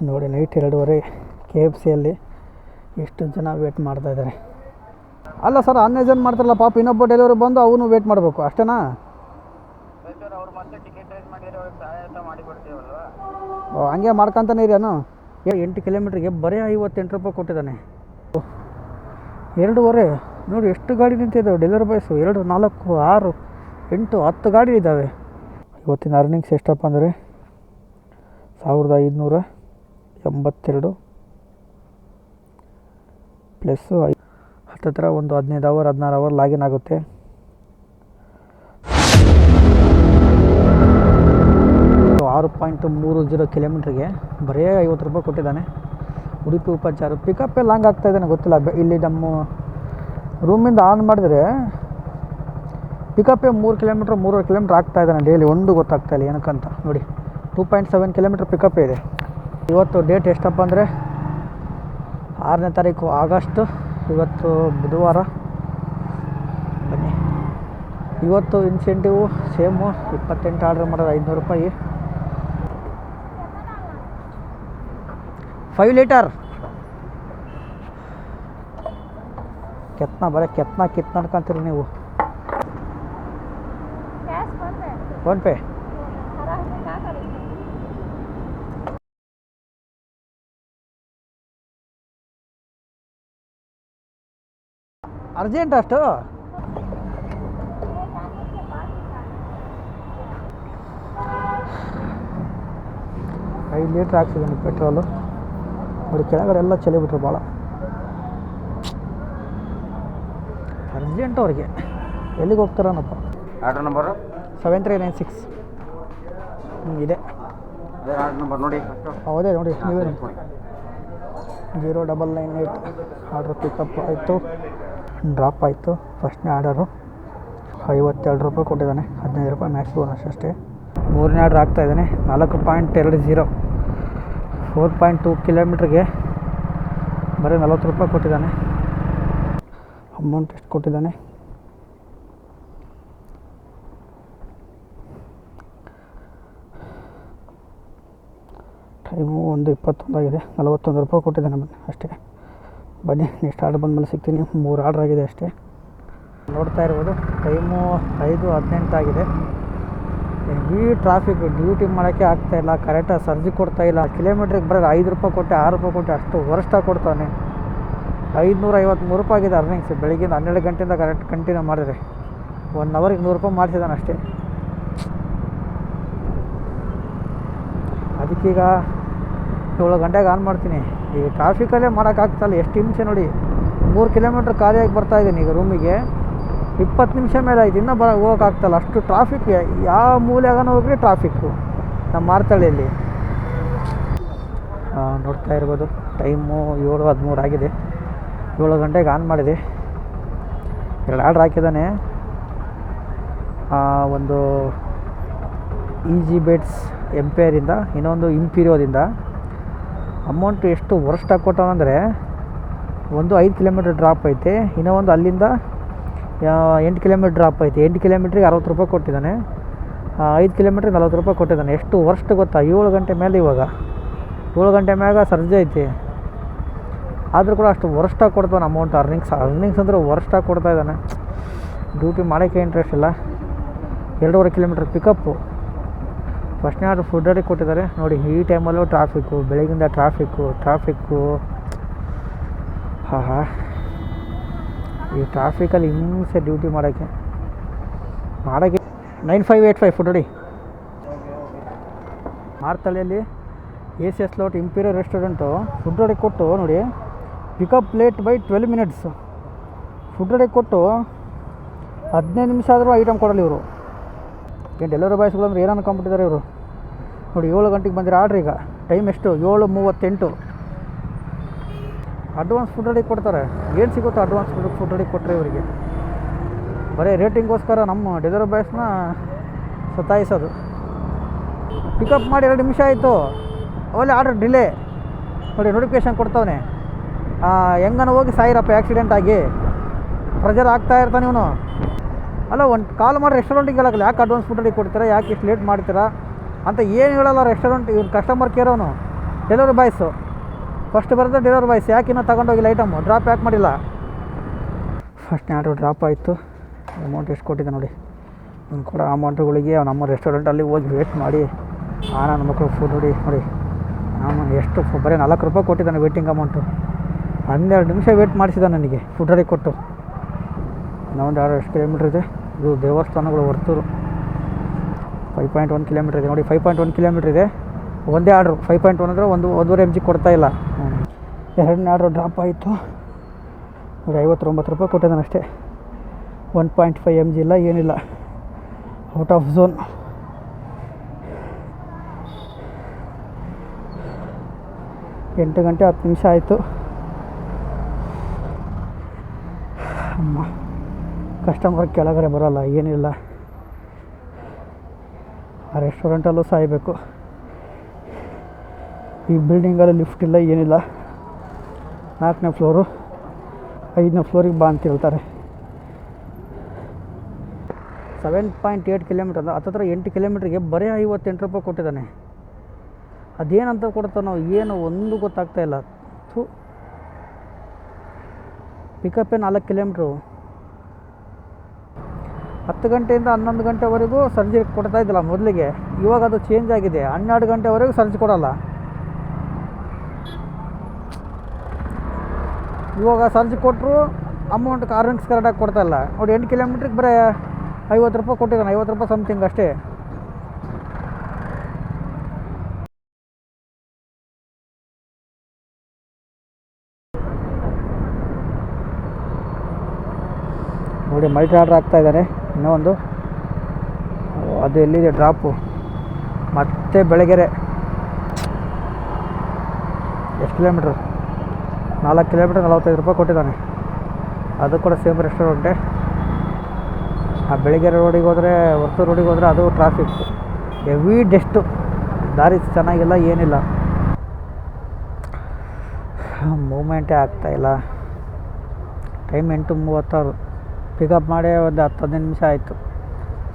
ನೋಡಿ ನೈಟ್ 2:30 KFCಯಲ್ಲಿ ಎಷ್ಟು ಜನ ವೇಟ್ ಮಾಡ್ತಾಯಿದ್ದಾರೆ. ಅಲ್ಲ ಸರ್, 11 ಜನ ಮಾಡ್ತಾರಲ್ಲ ಪಾಪ, ಇನ್ನೊಬ್ಬ ಡೆಲಿವರಿ ಬಂದು ಅವನು ವೇಟ್ ಮಾಡಬೇಕು ಅಷ್ಟೇನಾ? ಹಂಗೆ ಮಾಡ್ಕೊತಾನೆ ಇರೇನು? 8 ಕಿಲೋಮೀಟ್ರಿಗೆ ಬರೀ 58 ರೂಪಾಯಿ ಕೊಟ್ಟಿದ್ದಾನೆ. 2:30 ನೋಡಿ ಎಷ್ಟು ಗಾಡಿ ನಿಂತಿದ್ದಾವೆ ಡೆಲಿವರಿ ಬಾಯ್ಸು. 2, 4, 6, 8, 10 ಗಾಡಿ ಇದ್ದಾವೆ. ಇವತ್ತಿನ ಅರ್ನಿಂಗ್ಸ್ ಎಷ್ಟಪ್ಪ ಅಂದರೆ 1582 ಪ್ಲಸ್ಸು ಹತ್ತಿರ ಒಂದು 15 ಅವರ್ 16 ಅವರ್ ಲಾಗಿನ್ ಆಗುತ್ತೆ. .30 ಕಿಲೋಮೀಟ್ರಿಗೆ ಬರೀ 50 ರೂಪಾಯಿ ಕೊಟ್ಟಿದ್ದಾನೆ. ಉಡುಪಿ ಉಪಚಾರ ಪಿಕಪ್ಪೇ ಲಾಂಗ್ ಆಗ್ತಾಯಿದ್ದಾನೆ, ಗೊತ್ತಿಲ್ಲ. ಇಲ್ಲಿ ನಮ್ಮ ರೂಮಿಂದ ಆನ್ ಮಾಡಿದ್ರೆ ಪಿಕಪ್ಪೇ 3 ಕಿಲೋಮೀಟ್ರ್ 3.5 ಕಿಲೋಮೀಟ್ರ್ ಆಗ್ತಾಯಿದ್ದಾನೆ ಡೈಲಿ. ಒಂದು ಗೊತ್ತಾಗ್ತಾಯಿಲ್ಲ ಏನಕ್ಕಂತ. ನೋಡಿ 2.7 ಕಿಲೋಮೀಟ್ರ್ ಪಿಕಪ್ಪೇ ಇದೆ. ಇವತ್ತು ಡೇಟ್ ಎಷ್ಟಪ್ಪ ಅಂದರೆ 6ನೇ ತಾರೀಕು ಆಗಸ್ಟ್. ಇವತ್ತು ಬುಧವಾರ. ಬನ್ನಿ, ಇವತ್ತು ಇನ್ಸೆಂಟಿವು ಸೇಮು 28 ಆರ್ಡ್ರ್ ಮಾಡೋದು 500 ರೂಪಾಯಿ. 5 ಲೀಟರ್ ಕೆತ್ತನ ಬರೀ ಕೆತ್ತನ ಅನ್ಕೊಂತೀರಿ ನೀವು. ಫೋನ್ಪೇ ಅರ್ಜೆಂಟ್ ಅಷ್ಟು. ಐದು ಲೀಟ್ರ್ ಹಾಕ್ಸಿದ್ದೀನಿ ಪೆಟ್ರೋಲು. ನೋಡಿ ಕೆಳಗಡೆ ಎಲ್ಲ ಚಲಿಬಿಟ್ರು ಭಾಳ ಅರ್ಜೆಂಟ್ ಅವ್ರಿಗೆ. ಎಲ್ಲಿಗೆ ಹೋಗ್ತಾರನಪ್ಪ? ಆರ್ಡರ್ ನಂಬರು 7396 ಇದೆ. ಆರ್ಡರ್ ನಂಬರ್ ನೋಡಿ. ಹೌದೇ ನೋಡಿ, ನೀವೇ 0998. ಆರ್ಡ್ರ್ ಪಿಕಪ್ ಆಯಿತು, ಡ್ರಾಪ್ ಆಯಿತು. ಫಸ್ಟ್ನೇ ಆರ್ಡರು 52 ರೂಪಾಯಿ ಕೊಟ್ಟಿದ್ದಾನೆ. 15 ರೂಪಾಯಿ ಮ್ಯಾಕ್ಸ್ ಬೋನಸ್ ಅಷ್ಟೇ. 3ನೇ ಆರ್ಡ್ರ್ ಆಗ್ತಾಯಿದ್ದಾನೆ 4.20 4.2 ಕಿಲೋಮೀಟ್ರಿಗೆ ಬರೀ 40 ರೂಪಾಯಿ ಕೊಟ್ಟಿದ್ದಾನೆ. ಅಮೌಂಟ್ ಎಷ್ಟು ಕೊಟ್ಟಿದ್ದಾನೆ? ಟೈಮು 1:21 ಆಗಿದೆ. 41 ರೂಪಾಯಿ ಕೊಟ್ಟಿದ್ದಾನೆ ಅಷ್ಟೇ. ಬನ್ನಿ, ನೆಕ್ಸ್ಟ್ ಆರ್ಡ್ರ್ ಬಂದಮೇಲೆ ಸಿಗ್ತೀನಿ. 3 ಆರ್ಡ್ರ್ ಆಗಿದೆ ಅಷ್ಟೇ. ನೋಡ್ತಾ ಇರ್ಬೋದು ಟೈಮು 5:18 ಆಗಿದೆ. ಈ ಟ್ರಾಫಿಕ್ ಡ್ಯೂಟಿ ಮಾಡೋಕ್ಕೆ ಆಗ್ತಾಯಿಲ್ಲ. ಕರೆಕ್ಟಾಗಿ ಸರ್ಜಿ ಕೊಡ್ತಾಯಿಲ್ಲ. ಕಿಲೋಮೀಟ್ರಿಗೆ ಬರೋದು 5 ರೂಪಾಯಿ ಕೊಟ್ಟೆ 6 ರೂಪಾಯಿ ಕೊಟ್ಟೆ ಅಷ್ಟು ವರ್ಷಾಗಿ ಕೊಡ್ತಾನೆ. 553 ರೂಪಾಯಿ ಆಗಿದೆ ಅರ್ನಿಂಗ್ಸ್. ಬೆಳಗ್ಗಿಂದ 12 ಗಂಟೆಯಿಂದ ಕರೆಕ್ಟ್ ಕಂಟಿನ್ಯೂ ಮಾಡಿದ್ರೆ 1 ಅವರಿಗೆ 100 ರೂಪಾಯಿ ಮಾಡಿಸಿದ್ದಾನೆ ಅಷ್ಟೇ. ಅದಕ್ಕೀಗ 7 ಗಂಟೆಗೆ ಆನ್ ಮಾಡ್ತೀನಿ. ಈ ಟ್ರಾಫಿಕಲ್ಲೇ ಮಾಡೋಕ್ಕಾಗ್ತಲ್ಲ, ಎಷ್ಟು ಹಿಂಸೆ ನೋಡಿ. 3 ಕಿಲೋಮೀಟ್ರ್ ಖಾಲಿಯಾಗಿ ಬರ್ತಾಯಿದ್ದೀನಿ ಈಗ ರೂಮಿಗೆ. 20 ನಿಮಿಷ ಮೇಲೆ ಆಯ್ತು, ಇನ್ನೂ ಹೋಗೋಕ್ಕಾಗ್ತಲ್ಲ, ಅಷ್ಟು ಟ್ರಾಫಿಕ್. ಯಾವ ಮೂಲೆಯಾಗನೂ ಹೋಗ್ರಿ ಟ್ರಾಫಿಕ್ಕು ನಮ್ಮ ಮಾರ್ತಳ್ಳಿಯಲ್ಲಿ. ನೋಡ್ತಾ ಇರ್ಬೋದು ಟೈಮು 7:13 ಆಗಿದೆ. 7 ಗಂಟೆಗೆ ಆನ್ ಮಾಡಿದೆ. 2 ಆರ್ಡ್ರ್ ಹಾಕಿದ್ದಾನೆ. ಒಂದು ಈಜಿ ಬೇಟ್ಸ್ ಎಂಪೈರಿಂದ, ಇನ್ನೊಂದು ಇಂಪೀರಿಯೋದಿಂದ. ಅಮೌಂಟ್ ಎಷ್ಟು ವರ್ಷಾಗಿ ಕೊಟ್ಟವನಂದರೆ, ಒಂದು 5 ಕಿಲೋಮೀಟ್ರ್ ಡ್ರಾಪ್ ಐತೆ, ಇನ್ನೂ ಒಂದು ಅಲ್ಲಿಂದ 8 ಕಿಲೋಮೀಟ್ರ್ ಡ್ರಾಪ್ ಐತೆ. 8 ಕಿಲೋಮೀಟ್ರಿಗೆ 60 ರೂಪಾಯಿ ಕೊಟ್ಟಿದ್ದಾನೆ. 5 ಕಿಲೋಮೀಟ್ರಿಗೆ 40 ರೂಪಾಯಿ ಕೊಟ್ಟಿದ್ದಾನೆ. ಎಷ್ಟು ವರ್ಷ ಗೊತ್ತಾ? 7 ಗಂಟೆ ಮೇಲೆ. ಇವಾಗ 7 ಗಂಟೆ ಮ್ಯಾಗ ಸರ್ಜಿ ಐತಿ, ಆದರೂ ಕೂಡ ಅಷ್ಟು ವರ್ಷಾಗಿ ಕೊಡ್ತಾನೆ ಅಮೌಂಟ್. ಅರ್ನಿಂಗ್ಸ್ ಅಂದರೆ ವರ್ಷಾಗಿ ಕೊಡ್ತಾ ಇದ್ದಾನೆ. ಡ್ಯೂಟಿ ಮಾಡೋಕ್ಕೆ ಇಂಟ್ರೆಸ್ಟ್ ಇಲ್ಲ. 2.5 ಕಿಲೋಮೀಟ್ರ್ ಪಿಕಪ್ಪು. ಫಸ್ಟ್ನೇ ಆರ್ಡ್ರ್ ಫುಡ್ ಅಡಿಗೆ ಕೊಟ್ಟಿದ್ದಾರೆ. ನೋಡಿ ಈ ಟೈಮಲ್ಲೂ ಟ್ರಾಫಿಕ್ಕು, ಬೆಳಗಿಂದ ಟ್ರಾಫಿಕ್ಕು. ಹಾಂ, ಈ ಟ್ರಾಫಿಕಲ್ಲಿ ಹಿಂಸೆ ಡ್ಯೂಟಿ ಮಾಡೋಕ್ಕೆ 9585 ಫುಡ್ ಅಡಿ. ಮಾರ್ತಳ್ಳಿಯಲ್ಲಿ ACS ಲೋಟ್ ಇಂಪೀರಿಯರ್ ರೆಸ್ಟೋರೆಂಟು ಫುಡ್ ಅಡಿಗೆ ಕೊಟ್ಟು ನೋಡಿ, pickup late by 12 minutes. Food ಅಡಿಗೆ ಕೊಟ್ಟು 15 ನಿಮಿಷ ಆದರೂ ಐಟಮ್ ಕೊಡಲ್ಲ ಇವರು. ಏನು ಡೆಲಿವರಿ ಬಾಯ್ಸ್ಗಳು ಅಂದರೆ ಏನು ಅನ್ಕೊಂಬಿಟ್ಟಿದ್ದಾರೆ ಇವರು. ನೋಡಿ 7 ಗಂಟೆಗೆ ಬಂದಿರೋ ಆರ್ಡ್ರ್. ಈಗ ಟೈಮ್ ಎಷ್ಟು? 7:38. ಅಡ್ವಾನ್ಸ್ ಫುಡ್ ಅಡಿಗೆ ಕೊಡ್ತಾರೆ. ಏನು ಸಿಗುತ್ತೋ ಅಡ್ವಾನ್ಸ್ ಫುಡ್ ಅಡಿಗೆ ಕೊಟ್ಟರೆ ಇವರಿಗೆ. ಬರೀ ರೇಟಿಂಗೋಸ್ಕರ ನಮ್ಮ ಡೆಲಿವರಿ ಬಾಯ್ಸ್ನ ಸತಾಯಿಸೋದು. ಪಿಕಪ್ ಮಾಡಿ 2 ನಿಮಿಷ ಆಯಿತು, ಅವಲ್ಲೇ ಆರ್ಡ್ರ್ ಡಿಲೇ. ನೋಡಿ ನೋಟಿಫಿಕೇಷನ್ ಕೊಡ್ತಾವನೆ, ಹೆಂಗನ ಹೋಗಿ ಸಾಯಿರಪ್ಪ ಆ್ಯಕ್ಸಿಡೆಂಟ್ ಆಗಿ. ಪ್ರೆಜರ್ ಆಗ್ತಾ ಇರ್ತಾನೆ ಇವನು. ಅಲ್ಲ, ಒಂದು ಕಾಲ್ ಮಾಡಿ ರೆಸ್ಟೋರೆಂಟಿಗೆ ಹೇಳೋಲ್ಲ, ಯಾಕೆ ಅಡ್ವಾನ್ಸ್ ಫುಡ್ ಅಡಿಗೆ ಕೊಡ್ತೀರಾ, ಯಾಕೆ ಇಷ್ಟು ಲೇಟ್ ಮಾಡ್ತೀರಾ ಅಂತ ಏನು ಹೇಳಲ್ಲ ರೆಸ್ಟೋರೆಂಟ್ ಇವ್ರು ಕಸ್ಟಮರ್ ಕೇರ್ ಅವನು. ಡೆಲಿವರಿ ಬಾಯ್ಸು ಫಸ್ಟ್ ಬರೋದು ಡೆಲಿವರಿ ಬಾಯ್ಸ್. ಯಾಕೆ ಇನ್ನೂ ತಗೊಂಡೋಗಿಲ್ಲ ಐಟಮು, ಡ್ರಾಪ್ ಯಾಕೆ ಮಾಡಿಲ್ಲ? ಫಸ್ಟ್ ಆರ್ಡ್ರು ಡ್ರಾಪ್ ಆಯಿತು. ಅಮೌಂಟ್ ಎಷ್ಟು ಕೊಟ್ಟಿದ್ದೆ ನೋಡಿ. ಅವ್ನು ಕೂಡ ಅಮೌಂಟ್ಗಳಿಗೆ ನಮ್ಮ ರೆಸ್ಟೋರೆಂಟಲ್ಲಿ ಹೋಗಿ ವೇಟ್ ಮಾಡಿ ನನ್ನ ಮಕ್ಕಳು ಫುಡ್ ನೋಡಿ ಎಷ್ಟು ಬರೀ 4 ರೂಪಾಯಿ ಕೊಟ್ಟಿದ್ದಾನೆ ವೇಟಿಂಗ್ ಅಮೌಂಟು. 12 ನಿಮಿಷ ವೇಟ್ ಮಾಡಿಸಿದ ನನಗೆ ಫುಡ್ ರೆಡಿ ಕೊಟ್ಟು. ಇನ್ನೊಂದು ಎಷ್ಟು ಕಿಲೋಮೀಟ್ರ್ ಇದೆ ಇದು ದೇವಸ್ಥಾನಗಳು ವರ್ತೂರು. 5.1 ಕಿಲೋಮೀಟ್ರ್ ಇದೆ ನೋಡಿ. 5.1 ಕಿಲೋಮೀಟ್ರ್ ಇದೆ. ಒಂದೇ ಆರ್ಡ್ರು 5.1 ಅಂದರೆ 1.5 mg ಕೊಡ್ತಾಯಿಲ್ಲ. ಎರಡನೇ ಆರ್ಡ್ರು ಡ್ರಾಪ್ ಆಯಿತು ನೋಡಿ. 59 ರೂಪಾಯಿ ಕೊಟ್ಟಿದ್ದಾನೆ ಅಷ್ಟೇ. 1.5 mg ಇಲ್ಲ, ಏನಿಲ್ಲ. Out of zone. ಎಂಟು ಗಂಟೆ 10 ನಿಮಿಷ ಆಯಿತು. ಅಮ್ಮ ಕಸ್ಟಮರ್ ಕೆಳಗಡೆ ಬರೋಲ್ಲ, ಏನಿಲ್ಲ. ಆ ರೆಸ್ಟೋರೆಂಟಲ್ಲೂ ಸಾಯಬೇಕು. ಈ ಬಿಲ್ಡಿಂಗಲ್ಲಿ ಲಿಫ್ಟ್ ಇಲ್ಲ, ಏನಿಲ್ಲ. 4ನೇ ಫ್ಲೋರು, 5ನೇ ಫ್ಲೋರಿಗೆ ಬಾ ಅಂತ ಹೇಳ್ತಾರೆ. 7.8 ಕಿಲೋಮೀಟರ್ ಅಂದರೆ ಹತ್ತತ್ರ 8 ಕಿಲೋಮೀಟ್ರಿಗೆ ಬರೀ 58 ರೂಪಾಯಿ ಕೊಟ್ಟಿದ್ದಾನೆ. ಅದೇನಂತ ಕೊಡ್ತಾನೋ ಏನು ಒಂದು ಗೊತ್ತಾಗ್ತಾಯಿಲ್ಲ. ಪಿಕಪ್ಪೇ 4 ಕಿಲೋಮೀಟ್ರು. 10 ಗಂಟೆಯಿಂದ 11 ಗಂಟೆವರೆಗೂ ಸರ್ಜರಿ ಕೊಡ್ತಾ ಇದ್ದಿಲ್ಲ ಮೊದಲಿಗೆ. ಇವಾಗ ಅದು ಚೇಂಜ್ ಆಗಿದೆ. 12 ಗಂಟೆವರೆಗೂ ಸರ್ಜರಿ ಕೊಡೋಲ್ಲ. ಇವಾಗ ಸರ್ಜರಿ ಕೊಟ್ಟರು ಅಮೌಂಟ್ ಕಾರ್ನಿಕ್ಸ್ ಕರೆಕ್ಟಾಗಿ ಕೊಡ್ತಾಯಿಲ್ಲ ನೋಡಿ. 8 ಕಿಲೋಮೀಟ್ರಿಗೆ ಬರೀ 50 ರೂಪಾಯಿ ಕೊಟ್ಟಿದ್ದಾನೆ. 50 ರೂಪಾಯಿ ಸಮಥಿಂಗ್ ಅಷ್ಟೇ. ನೋಡಿ ಮಲ್ಟಿ ಆರ್ಡ್ರ್ ಆಗ್ತಾಯಿದ್ದಾರೆ. ಇನ್ನೂ ಒಂದು ಅದು ಎಲ್ಲಿದೆ ಡ್ರಾಪು. ಮತ್ತೆ ಬೆಳಗೆರೆ ಎಷ್ಟು ಕಿಲೋಮೀಟ್ರು? 4 ಕಿಲೋಮೀಟ್ರ್ 45 ರೂಪಾಯಿ ಕೊಟ್ಟಿದ್ದಾನೆ. ಅದು ಕೂಡ ಸೇಮ್ ರೆಸ್ಟೋರೆಂಟೇ. ಆ ಬೆಳಗೆರೆ ರೋಡಿಗೆ ಹೋದರೆ, ವರ್ತೂರು ರೋಡಿಗೆ ಹೋದರೆ ಅದು ಟ್ರಾಫಿಕ್ ಹೆವಿ ಡೆಸ್ಟು. ದಾರಿ ಚೆನ್ನಾಗಿಲ್ಲ, ಏನಿಲ್ಲ. ಮೂಮೆಂಟೇ ಆಗ್ತಾಯಿಲ್ಲ. ಟೈಮ್ 8:36. ಪಿಕಪ್ ಮಾಡಿ ಒಂದು 10-15 ನಿಮಿಷ ಆಯಿತು.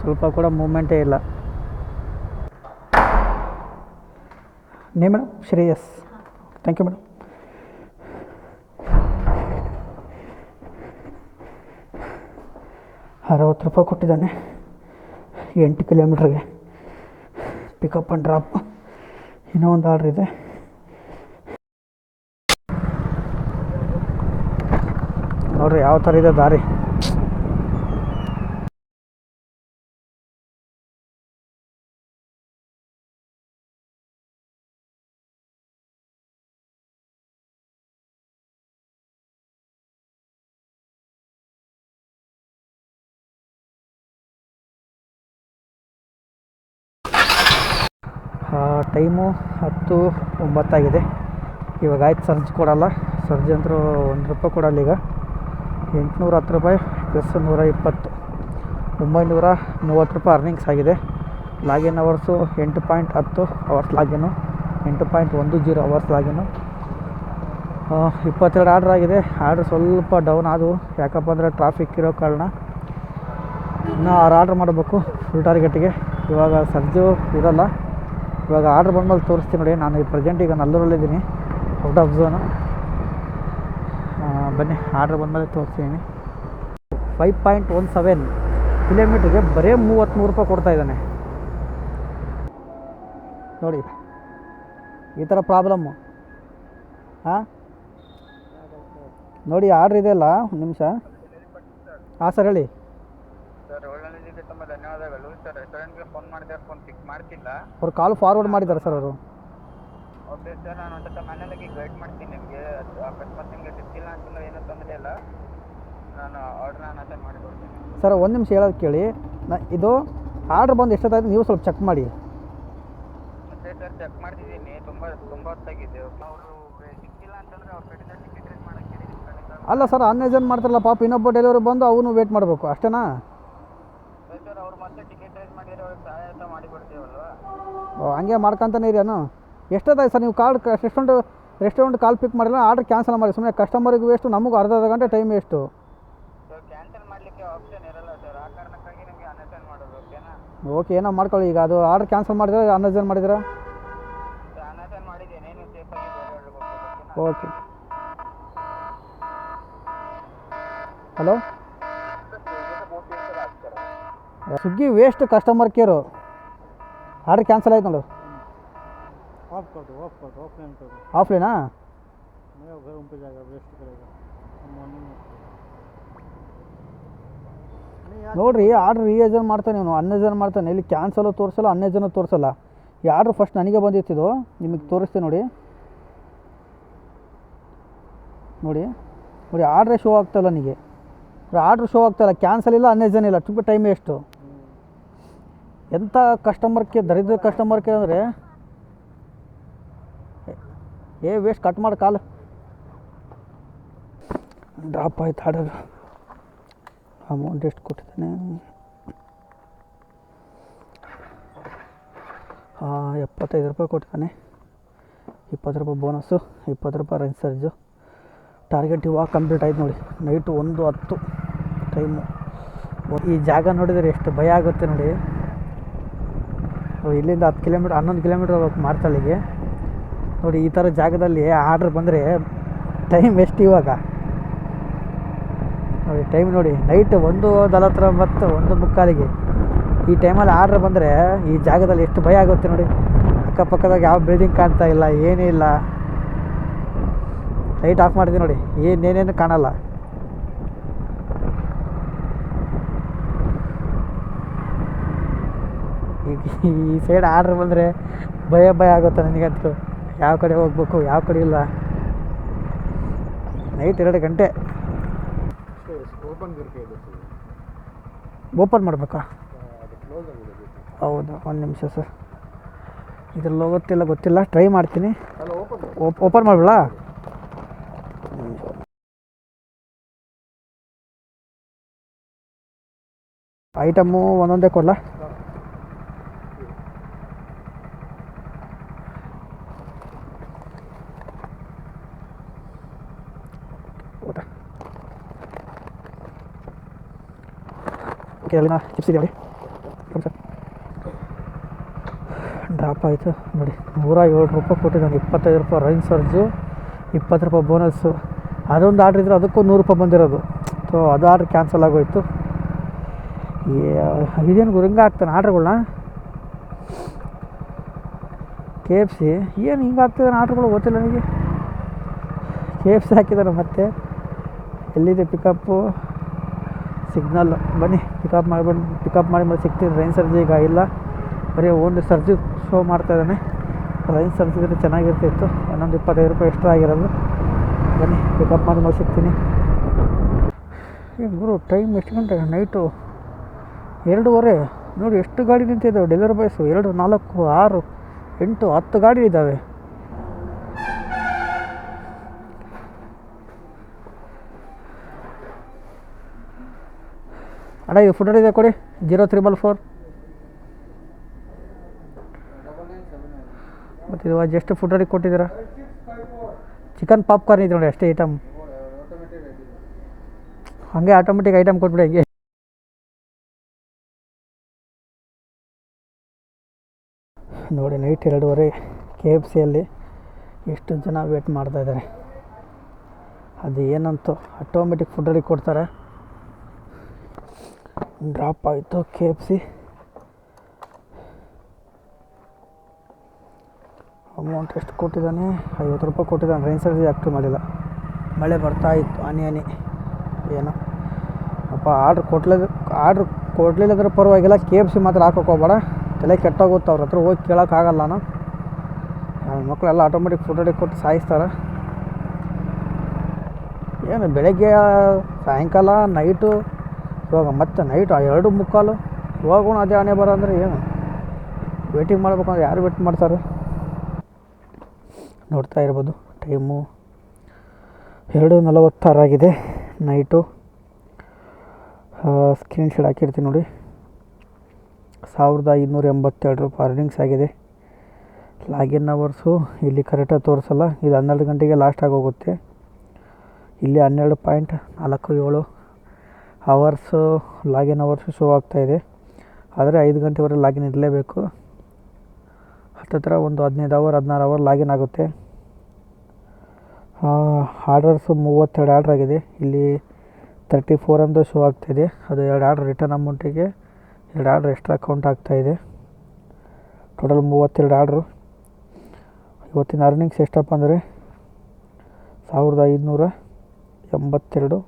ಸ್ವಲ್ಪ ಕೂಡ ಮೂಮೆಂಟೇ ಇಲ್ಲ. ನೇ madam? Shreyas. Thank you madam. ₹60 ಕೊಟ್ಟಿದ್ದಾನೆ 8 ಕಿಲೋಮೀಟ್ರಿಗೆ. Pickup and drop. ಇನ್ನೂ ಒಂದು ಆರ್ಡ್ರ್ ಇದೆ. ನೋಡಿರಿ ಯಾವ ಥರ ಇದೆ ದಾರಿ. ಟೈಮು 10:09 ಆಗಿದೆ. ಇವಾಗ ಆಯ್ತು ಸರ್ಜ್ ಕೊಡೋಲ್ಲ. ಸರ್ಜ್ ಅಂತೂ ₹1 ಕೊಡಲ್ಲ ಈಗ. 810 ರೂಪಾಯಿ ಪ್ಲಸ್ 120, ₹930 ಅರ್ನಿಂಗ್ಸ್ ಆಗಿದೆ. Login hours 8.10 hours ಲಾಗಿನ್ನು, 8.10 hours ಲಾಗಿನ್ನು. 22 order ಆಗಿದೆ. ಆರ್ಡ್ರ್ ಸ್ವಲ್ಪ ಡೌನ್ ಆದವು, ಯಾಕಪ್ಪ ಅಂದರೆ ಟ್ರಾಫಿಕ್ ಇರೋ ಕಾರಣ. ಇನ್ನೂ 6 ಆರ್ಡ್ರ್ ಮಾಡಬೇಕು ಫುಲ್ ಟಾರ್ಗೆಟಿಗೆ. ಇವಾಗ ಸರ್ಜು ಇರೋಲ್ಲ. ಇವಾಗ ಆರ್ಡ್ರ್ ಬಂದಮೇಲೆ ತೋರಿಸ್ತೀನಿ ನೋಡಿ. ನಾನು ಈ ಪ್ರೆಸೆಂಟ್ ಈಗ ನಲ್ಲೂರಲ್ಲಿದ್ದೀನಿ, ಔಟ್ ಆಫ್ ಝೋನು. ಬನ್ನಿ ಆರ್ಡ್ರ್ ಬಂದಮೇಲೆ ತೋರಿಸ್ತೀನಿ. 5.17 ಕಿಲೋಮೀಟ್ರಿಗೆ ಬರೀ ₹33 ಕೊಡ್ತಾಯಿದ್ದಾನೆ ನೋಡಿ. ಈ ಥರ ಪ್ರಾಬ್ಲಮ್ಮು. ನೋಡಿ ಆರ್ಡ್ರ್ ಇದೆಯಲ್ಲ, ಒಂದು ನಿಮಿಷ. ಸರ್ ಹೇಳಿ. ಸರ್ ಒಳ್ಳೆಯದಿದೆ, ತುಂಬ ಧನ್ಯವಾದಗಳು. ಸರ್ ರೆಸ್ಟೋರೆಂಟ್ಗೆ ಫೋನ್ ಮಾಡಿದೆ, ಫೋನ್ ಪಿಕ್ ಮಾಡ್ತಿಲ್ಲ. ಅವ್ರು ಕಾಲ್ ಫಾರ್ವರ್ಡ್ ಮಾಡಿದ್ದಾರೆ ಸರ್ ಅವರು. ಓಕೆ ಸರ್, ನಾನು ಒಂದು ಸ್ವಲ್ಪ ಮನೇಲಾಗಿ ಗೈಡ್ ಮಾಡ್ತೀನಿ ನಿಮಗೆ. ಅಕಸ್ಮಾತ್ ನಿಮಗೆ ಸಿಕ್ಕಿಲ್ಲ ಅಂತಂದರೆ ಏನೂ ತೊಂದರೆ ಇಲ್ಲ, ನಾನು ಆರ್ಡ್ರನ್ನ ಅಟೆಂಡ್ ಮಾಡಿಕೊಡ್ತೀನಿ. ಸರ್ ಒಂದು ನಿಮಿಷ ಹೇಳೋದು ಕೇಳಿ. ಇದು ಆರ್ಡ್ರ್ ಬಂದು ಎಷ್ಟೊತ್ತಾಯ್ತು ನೀವು ಸ್ವಲ್ಪ ಚೆಕ್ ಮಾಡಿ. ಮತ್ತೆ ಸರ್ ಚೆಕ್ ಮಾಡ್ತಿದ್ದೀನಿ, ತುಂಬ ಹೊತ್ತಾಗಿದೆ. ಅವರು ಸಿಕ್ಕಿಲ್ಲ ಅಂತಂದರೆ ಅವ್ರ ಕಡೆಯಿಂದ ಟಿಕೆಟ್ ರೇಸ್ ಮಾಡೋಕ್ಕೆ ನಿಮ್ಮ ಕಡೆಯಿಂದ. ಅಲ್ಲ ಸರ್, ಅನ್ಎಜನ್ ಮಾಡ್ತಾರಲ್ಲ ಪಾಪ, ಇನ್ನೊಬ್ಬ ಡೆಲಿವರಿ ಬಂದು ಅವನು ವೇಟ್ ಮಾಡಬೇಕು ಅಷ್ಟೇನಾ? ಸರ್ ಅವ್ರು ಮತ್ತೆ ಟಿಕೆಟ್ ರೇಸ್ ಮಾಡಿದರೆ ಅವ್ರಿಗೆ ಸಹಾಯ ಮಾಡಿಕೊಡ್ತೀವಲ್ವಾ? ಹಂಗೆ ಮಾಡ್ಕೊತಾನೆ ಇರೇನು? ಎಷ್ಟೊತ್ತಾಯ್ತು ಸರ್ ನೀವು ರೆಸ್ಟೋರೆಂಟ್ ಕಾಲ್ ಪಿಕ್ ಮಾಡಿಲ್ಲ, ಆರ್ಡ್ರ್ ಕ್ಯಾನ್ಸಲ್ ಮಾಡಿ. ಸುಮ್ಮನೆ ಕಸ್ಟಮರಿಗೆ ವೇಸ್ಟು, ನಮಗೂ ಅರ್ಧ ಗಂಟೆ ಟೈಮ್ ವೇಸ್ಟು. ಸರ್ ಕ್ಯಾನ್ಸಲ್ ಮಾಡಲಿಕ್ಕೆ ಆಪ್ಷನ್ ಇರಲ್ಲ ಸರ್, ಆ ಕಾರಣಕ್ಕಾಗಿ ನಿಮಗೆ ಅನ್ಅಟೆಂಡ್ ಮಾಡೋದು. ಓಕೆನಾ? ಓಕೆ, ಏನೋ ಮಾಡ್ಕೊಳ್ಳಿ. ಈಗ ಅದು ಆರ್ಡ್ರ್ ಕ್ಯಾನ್ಸಲ್ ಮಾಡಿದ್ರೆ ಅನ್ಅಟೆಂಡ್ ಮಾಡಿದ್ರೆ ಅನ್ಅಟೆಂಡ್ ಮಾಡಿದ್ದೀನಿ, ನೀವು safe okay. Hello, Swiggy waste customer care. Order cancel ಆಯ್ತು ನೋಡು. ऑफ कर दो, ऑफ कर दो, ऑफलाइन कर दो। ಆಫ್ಲೈನಾ? मेरा घर उन पे जाएगा, वेस्ट करेगा मॉर्निंग में। ನೋಡಿರಿ, ಆರ್ಡ್ರ್ ರೀಯಜನ್ ಮಾಡ್ತಾನೆ ಇವನು, ಅನ್ಯಜನ್ ಮಾಡ್ತಾನೆ. ಇಲ್ಲಿ ಕ್ಯಾನ್ಸಲು ತೋರಿಸಲ್ಲ, ಅನ್ಯಜನು ತೋರಿಸಲ್ಲ. ಈ ಆರ್ಡ್ರ್ ಫಸ್ಟ್ ನನಗೆ ಬಂದಿತ್ತಿದು, ನಿಮಗೆ ತೋರಿಸ್ತೀನಿ ನೋಡಿ. ನೋಡಿ ನೋಡಿ, ಆರ್ಡ್ರೇ ಶೋ ಆಗ್ತಾಯಿಲ್ಲ ನನಗೆ. ಆರ್ಡ್ರ್ ಶೋ ಆಗ್ತಾಯಿಲ್ಲ, ಕ್ಯಾನ್ಸಲ್ ಇಲ್ಲ, ಅನ್ಯಜನ್ ಇಲ್ಲ. ತುಂಬ ಟೈಮ್ ಎಷ್ಟು. ಎಂಥ ಕಸ್ಟಮರ್ ಕೇರ್, ದರಿದ್ರ ಕಸ್ಟಮರ್ ಕೇರ್ ಅಂದರೆ ವೇಸ್ಟ್. ಕಟ್ ಮಾಡಿ ಕಾಲು ಡ್ರಾಪ್ ಆಯ್ತು ಆರ್ಡರ್. ಅಮೌಂಟ್ ಎಷ್ಟು ಕೊಟ್ಟಿದ್ದಾನೆ? 75 ರೂಪಾಯಿ ಕೊಟ್ಟಿದ್ದಾನೆ. 20 ರೂಪಾಯಿ ಬೋನಸ್ಸು, 20 ರೂಪಾಯಿ ರೆಂಟ್ ಚಾರ್ಜು. ಟಾರ್ಗೆಟ್ ಇವಾಗ ಕಂಪ್ಲೀಟ್ ಆಯ್ತು ನೋಡಿ. Night 1:10 time. ಈ ಜಾಗ ನೋಡಿದರೆ ಎಷ್ಟು ಭಯ ಆಗುತ್ತೆ ನೋಡಿ. ಇಲ್ಲಿಂದ 10 ಕಿಲೋಮೀಟ್ರ್ 11 ಕಿಲೋಮೀಟ್ರ್ ಹೋಗ್ಬೇಕು ಮಾರ್ತಳ್ಳಿಗೆ. ನೋಡಿ, ಈ ಥರ ಜಾಗದಲ್ಲಿ ಆರ್ಡ್ರ್ ಬಂದರೆ ಟೈಮ್ ಎಷ್ಟು ಇವಾಗ ನೋಡಿ. ಟೈಮ್ ನೋಡಿ, ನೈಟ್ 1:49 1:45. ಈ ಟೈಮಲ್ಲಿ ಆರ್ಡ್ರ್ ಬಂದರೆ ಈ ಜಾಗದಲ್ಲಿ ಎಷ್ಟು ಭಯ ಆಗುತ್ತೆ ನೋಡಿ. ಅಕ್ಕಪಕ್ಕದಾಗ ಯಾವ ಬಿಲ್ಡಿಂಗ್ ಕಾಣ್ತಾ ಇಲ್ಲ, ಏನೂ ಇಲ್ಲ. ಲೈಟ್ ಆಫ್ ಮಾಡಿದೆ ನೋಡಿ, ಏನೇನು ಕಾಣಲ್ಲ. ಈ ಸೈಡ್ ಆರ್ಡ್ರ್ ಬಂದರೆ ಭಯ ಆಗುತ್ತೆ ನನಗಂತೂ. ಯಾವ ಕಡೆ ಹೋಗ್ಬೇಕು, ಯಾವ ಕಡೆ ಇಲ್ಲ. ನೈಟ್ 2 ಗಂಟೆ ಓಪನ್ ಮಾಡಬೇಕಾ? ಹೌದು, 1 ನಿಮಿಷ ಸರ್. ಇದ್ರಲ್ಲಿ ಗೊತ್ತಿಲ್ಲ, ಟ್ರೈ ಮಾಡ್ತೀನಿ. ಓಪನ್ ಮಾಡಬೇಡ. ಐಟಮು ಒಂದೊಂದೇ ಕೊಡಲ? ಕೇಳಿನ ಚಿಪ್ಸ್ ಇದೆಯಾ ಸರ್? ಡ್ರಾಪ್ ಆಯಿತು ನೋಡಿ. 107 ರೂಪಾಯಿ ಕೊಟ್ಟಿದ್ದಾನೆ. 25 ರೂಪಾಯಿ ರೈನ್ ಚಾರ್ಜು, 20 ರೂಪಾಯಿ ಬೋನಸ್ಸು. ಅದೊಂದು ಆರ್ಡ್ರ್ ಇದ್ದರೆ ಅದಕ್ಕೂ 100 ರೂಪಾಯಿ ಬಂದಿರೋದು. ಸೊ ಅದು ಆರ್ಡ್ರ್ ಕ್ಯಾನ್ಸಲ್ ಆಗೋಯ್ತು. ಇದೇನು ಹಿಂಗೆ ಆಗ್ತಾನೆ ಆರ್ಡ್ರ್ಗಳನ್ನ. KFC ಏನು ಹಿಂಗೆ ಆಗ್ತಿದ್ದಾನೆ ಆರ್ಡ್ರ್ಗಳು, ಗೊತ್ತಿಲ್ಲ ನನಗೆ. KFC ಹಾಕಿದ್ದಾನೆ ಮತ್ತೆ. ಎಲ್ಲಿದೆ ಪಿಕಪ್ಪು? ಸಿಗ್ನಲ್. ಬನ್ನಿ, ಪಿಕಪ್ ಮಾಡಿ ಮತ್ತೆ ಸಿಗ್ತೀನಿ. ರೈನ್ ಸರ್ಜ್ ಈಗ ಇಲ್ಲ, ಬರೀ ಓನ್ಲಿ ಸರ್ಜು ಶೋ ಮಾಡ್ತಾಯಿದ್ದಾನೆ. ರೈನ್ ಸರ್ಜ್ ಇದ್ರೆ ಚೆನ್ನಾಗಿರ್ತಿತ್ತು. ಇನ್ನೊಂದು 25 ರೂಪಾಯಿ ಎಕ್ಸ್ಟ್ರಾ ಆಗಿರೋದು. ಬನ್ನಿ, ಪಿಕಪ್ ಮಾಡಿ ಮತ್ತೆ ಸಿಗ್ತೀನಿ. ಈಗ ಗುರು, ಟೈಮ್ ಎಷ್ಟು ಗಂಟೆ? ನೈಟು 2:15. ನೋಡಿ ಎಷ್ಟು ಗಾಡಿ ನಿಂತಿದ್ದಾವೆ ಡೆಲಿವರಿ ಬಾಯ್ಸು. 2, 4, 6, 8, 10 ಗಾಡಿ ಇದ್ದಾವೆ. ಅಣ್ಣ, ಇದು ಫುಡ್ ಇದೆ ಕೊಡಿ. 0344. ಮತ್ತು ಇದು ಜಸ್ಟ್ ಫುಡ್ ರೆಡಿ ಕೊಟ್ಟಿದ್ದೀರಾ? ಚಿಕನ್ ಪಾಪ್ಕಾರ್ನ್ ಇದೆ ನೋಡಿ, ಅಷ್ಟೇ ಐಟಮ್. ಹಾಗೆ ಆಟೋಮೆಟಿಕ್ ಐಟಮ್ ಕೊಟ್ಬಿಡಿ ಹಂಗೆ. ನೋಡಿ, ನೈಟ್ 2:15 KFCಯಲ್ಲಿ ಎಷ್ಟು ಜನ ವೇಟ್ ಮಾಡ್ತಾಯಿದ್ದಾರೆ. ಅದು ಏನಂತೂ ಆಟೋಮೆಟಿಕ್ ಫುಡ್ ರೆಡಿ ಕೊಡ್ತಾರೆ. ಡ್ರಾಪ್ ಆಯಿತು KFC. ಅಮೌಂಟ್ ಎಷ್ಟು ಕೊಟ್ಟಿದ್ದಾನೆ? 50 ರೂಪಾಯಿ ಕೊಟ್ಟಿದ್ದಾನೆ. ರೈನ್ ಸರ್ಜ್ ಆ್ಯಕ್ಟಿವ್ ಮಾಡಿಲ್ಲ. ಮಳೆ ಬರ್ತಾಯಿತ್ತು, ಹನಿ ಏನೋ ಅಪ್ಪ. ಆರ್ಡ್ರ್ ಕೊಡಲಿಲ್ಲಂದ್ರೆ ಪರವಾಗಿಲ್ಲ, KFC ಮಾತ್ರ ಹಾಕೋಕೆ ಹೋಗ್ಬೇಡ. ತಲೆ ಕೆಟ್ಟೋಗುತ್ತೆ. ಅವ್ರ ಹತ್ರ ಹೋಗಿ ಕೇಳೋಕ್ಕಾಗಲ್ಲ. ನನ್ನ ಮಕ್ಕಳೆಲ್ಲ ಆಟೋಮೆಟಿಕ್ ಫುಡ್ ರೆಡಿ ಕೊಟ್ಟು ಸಾಯಿಸ್ತಾರೆ. ಏನು ಬೆಳಗ್ಗೆ, ಸಾಯಂಕಾಲ, ನೈಟು, ಇವಾಗ ಮತ್ತೆ ನೈಟ್ 2:45. ಇವಾಗೂ ಅದೇ ಹಣೆ ಬರೋ ಅಂದರೆ ಏನು? ವೇಟಿಂಗ್ ಮಾಡ್ಬೇಕಂದ್ರೆ ಯಾರು ವೇಟ್ ಮಾಡ್ತಾರೆ? ನೋಡ್ತಾ ಇರ್ಬೋದು, ಟೈಮು 2:46 ಆಗಿದೆ ನೈಟು. ಸ್ಕ್ರೀನ್ಶಾಟ್ ಹಾಕಿರ್ತೀನಿ ನೋಡಿ. 1582 ರೂಪಾಯಿ ಅರ್ನಿಂಗ್ಸ್ ಆಗಿದೆ. ಲಾಗಿನ್ ಅವರ್ಸು ಇಲ್ಲಿ ಕರೆಕ್ಟಾಗಿ ತೋರಿಸಲ್ಲ. ಇದು 12 ಗಂಟೆಗೆ ಲಾಸ್ಟ್ ಆಗೋಗುತ್ತೆ. ಇಲ್ಲಿ 12.47 ಅವರ್ಸು ಲಾಗಿನ್ ಅವರ್ಸು ಶೋ ಆಗ್ತಾಯಿದೆ. ಆದರೆ 5 ಗಂಟೆವರೆಗೆ ಲಾಗಿನ್ ಇರಲೇಬೇಕು. ಹತ್ತತ್ರ ಒಂದು 15 ಅವರ್ 16 ಅವರ್ ಲಾಗಿನ್ ಆಗುತ್ತೆ. ಆರ್ಡರ್ಸು 32 ಆರ್ಡ್ರ್ ಆಗಿದೆ. ಇಲ್ಲಿ 34 ಅಂತ ಶೋ ಆಗ್ತಾಯಿದೆ. ಅದು 2 ಆರ್ಡ್ರ್ ರಿಟರ್ನ್ ಅಮೌಂಟಿಗೆ 2 ಆರ್ಡ್ರ್ ಎಕ್ಸ್ಟ್ರಾ ಅಕೌಂಟ್ ಆಗ್ತಾಯಿದೆ. Total 32 order. ಇವತ್ತಿನ ಅರ್ನಿಂಗ್ಸ್ ಎಷ್ಟಪ್ಪ ಅಂದರೆ 1582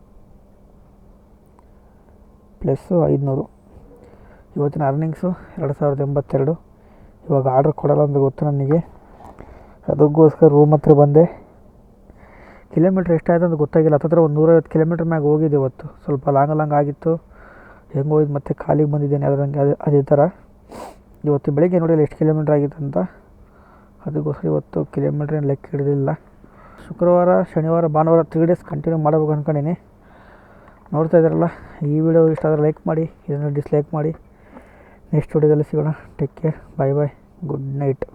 ಪ್ಲಸ್ 500. ಇವತ್ತಿನ ಅರ್ನಿಂಗ್ಸು 2082. ಇವಾಗ ಆರ್ಡ್ರ್ ಕೊಡೋಲ್ಲ ಅಂತ ಗೊತ್ತು ನನಗೆ, ಅದಕ್ಕೋಸ್ಕರ ರೂಮ್ ಹತ್ರ ಬಂದೆ. ಕಿಲೋಮೀಟ್ರ್ ಎಷ್ಟಾಯಿತು ಅಂತ ಗೊತ್ತಾಗಿಲ್ಲ. ಹತ್ತತ್ರ ಒಂದು 150 ಕಿಲೋಮೀಟ್ರ್ ಮ್ಯಾಗ ಹೋಗಿದೆ ಇವತ್ತು. ಸ್ವಲ್ಪ ಲಾಂಗ್ ಆಗಿತ್ತು, ಹೆಂಗೆ ಹೋಗಿದ್ದು ಮತ್ತೆ ಖಾಲಿಗೆ ಬಂದಿದ್ದೇನೆ ಅದೇ ಥರ. ಇವತ್ತು ಬೆಳಿಗ್ಗೆ ನೋಡಿಲ್ಲ ಎಷ್ಟು ಕಿಲೋಮೀಟ್ರ್ ಆಗಿತ್ತು ಅಂತ, ಅದಕ್ಕೋಸ್ಕರ ಇವತ್ತು ಕಿಲೋಮೀಟ್ರೇನು ಲೆಕ್ಕ ಹಿಡಿದಿಲ್ಲ. ಶುಕ್ರವಾರ, ಶನಿವಾರ, ಭಾನುವಾರ 3 ಡೇಸ್ ಕಂಟಿನ್ಯೂ ಮಾಡಬೇಕು ಅಂದ್ಕೊಂಡಿನಿ. ನೋಡ್ತಾ ಇದ್ದಾರಲ್ಲ, ಈ ವಿಡಿಯೋ ಇಷ್ಟ ಆದರೆ ಲೈಕ್ ಮಾಡಿ, ಇದನ್ನು ಡಿಸ್ಲೈಕ್ ಮಾಡಿ. ನೆಕ್ಸ್ಟ್ ವಿಡಿಯೋದಲ್ಲಿ ಸಿಗೋಣ. ಟೇಕ್ ಕೇರ್, ಬಾಯ್ ಬಾಯ್, ಗುಡ್ ನೈಟ್.